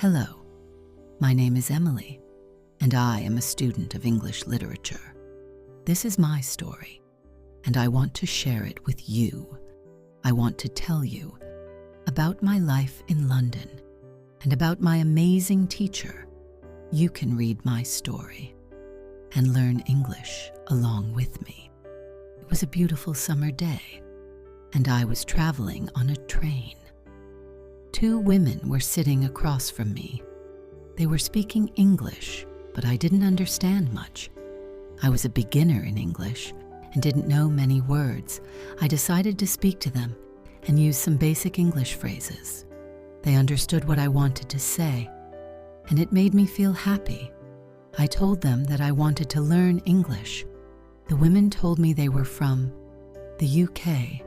Hello, my name is Emily, and I am a student of English literature. This is my story, and I want to share it with you. I want to tell you about my life in London and about my amazing teacher. You can read my story and learn English along with me. It was a beautiful summer day, and I was traveling on a train. Two women were sitting across from me. They were speaking English, but I didn't understand much. I was a beginner in English and didn't know many words. I decided to speak to them and use some basic English phrases. They understood what I wanted to say, and it made me feel happy. I told them that I wanted to learn English. The women told me they were from the UK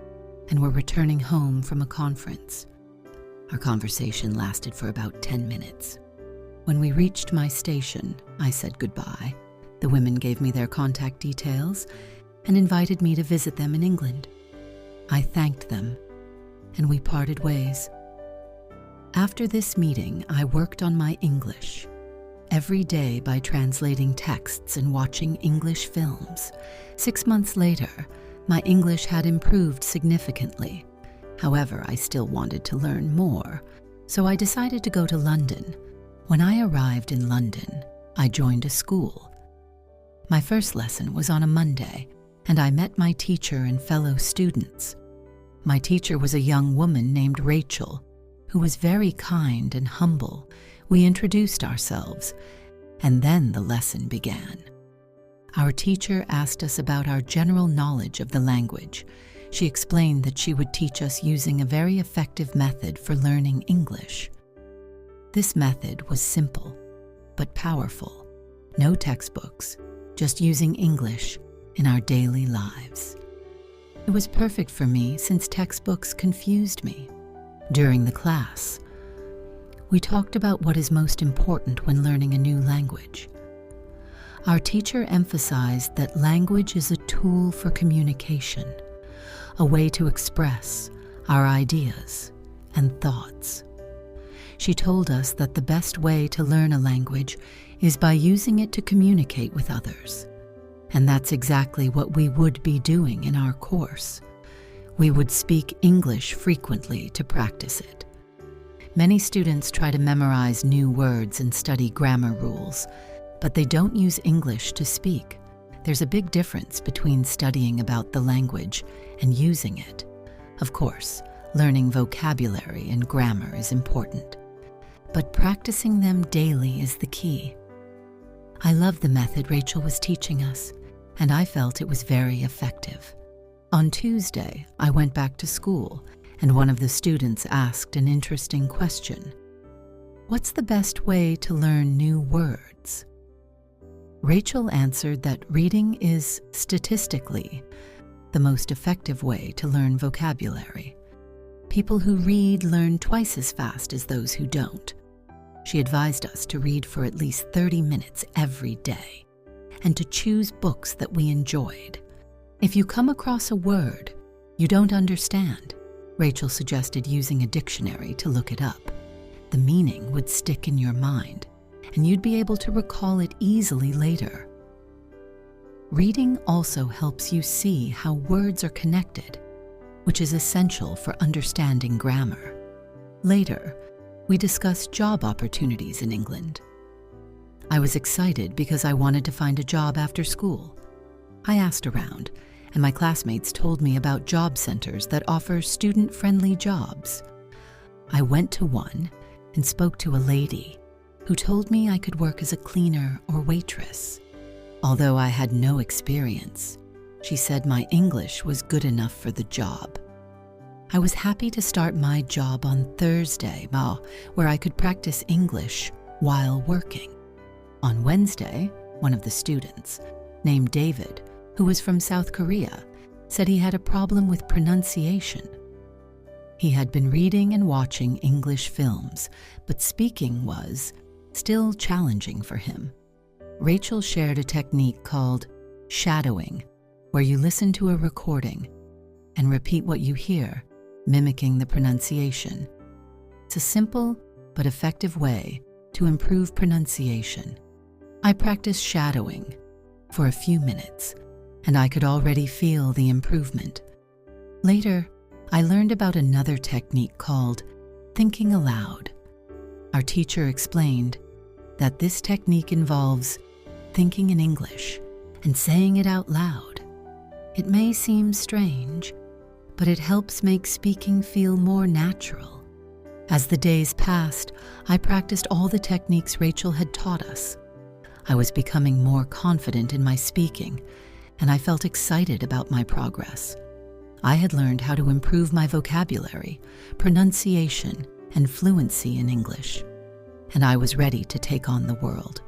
and were returning home from a conference. Our conversation lasted for about 10 minutes. When we reached my station, I said goodbye. The women gave me their contact details and invited me to visit them in England. I thanked them, and we parted ways. After this meeting, I worked on my English every day by translating texts and watching English films. 6 months later, my English had improved significantly. However, I still wanted to learn more, so I decided to go to London. When I arrived in London, I joined a school. My first lesson was on a Monday, and I met my teacher and fellow students. My teacher was a young woman named Rachel, who was very kind and humble. We introduced ourselves, and then the lesson began. Our teacher asked us about our general knowledge of the language. She explained that she would teach us using a very effective method for learning English. This method was simple, but powerful. No textbooks, just using English in our daily lives. It was perfect for me since textbooks confused me. During the class, we talked about what is most important when learning a new language. Our teacher emphasized that language is a tool for communication, a way to express our ideas and thoughts. She told us that the best way to learn a language is by using it to communicate with others. And that's exactly what we would be doing in our course. We would speak English frequently to practice it. Many students try to memorize new words and study grammar rules, but they don't use English to speak. There's a big difference between studying about the language and using it. Of course, learning vocabulary and grammar is important, but practicing them daily is the key. I loved the method Rachel was teaching us, and I felt it was very effective. On Tuesday, I went back to school, and one of the students asked an interesting question. What's the best way to learn new words? Rachel answered that reading is, statistically, the most effective way to learn vocabulary. People who read learn twice as fast as those who don't. She advised us to read for at least 30 minutes every day, and to choose books that we enjoyed. If you come across a word you don't understand, Rachel suggested using a dictionary to look it up. The meaning would stick in your mind, and you'd be able to recall it easily later. Reading also helps you see how words are connected, which is essential for understanding grammar. Later, we discussed job opportunities in England. I was excited because I wanted to find a job after school. I asked around, and my classmates told me about job centers that offer student-friendly jobs. I went to one and spoke to a lady who told me I could work as a cleaner or waitress. Although I had no experience, she said my English was good enough for the job. I was happy to start my job on Thursday, where I could practice English while working. On Wednesday, one of the students, named David, who was from South Korea, said he had a problem with pronunciation. He had been reading and watching English films, but speaking was still challenging for him. Rachel shared a technique called shadowing, where you listen to a recording and repeat what you hear, mimicking the pronunciation. It's a simple but effective way to improve pronunciation. I practiced shadowing for a few minutes, and I could already feel the improvement. Later, I learned about another technique called thinking aloud. Our teacher explained that this technique involves thinking in English and saying it out loud. It may seem strange, but it helps make speaking feel more natural. As the days passed, I practiced all the techniques Rachel had taught us. I was becoming more confident in my speaking, and I felt excited about my progress. I had learned how to improve my vocabulary, pronunciation, and fluency in English, and I was ready to take on the world.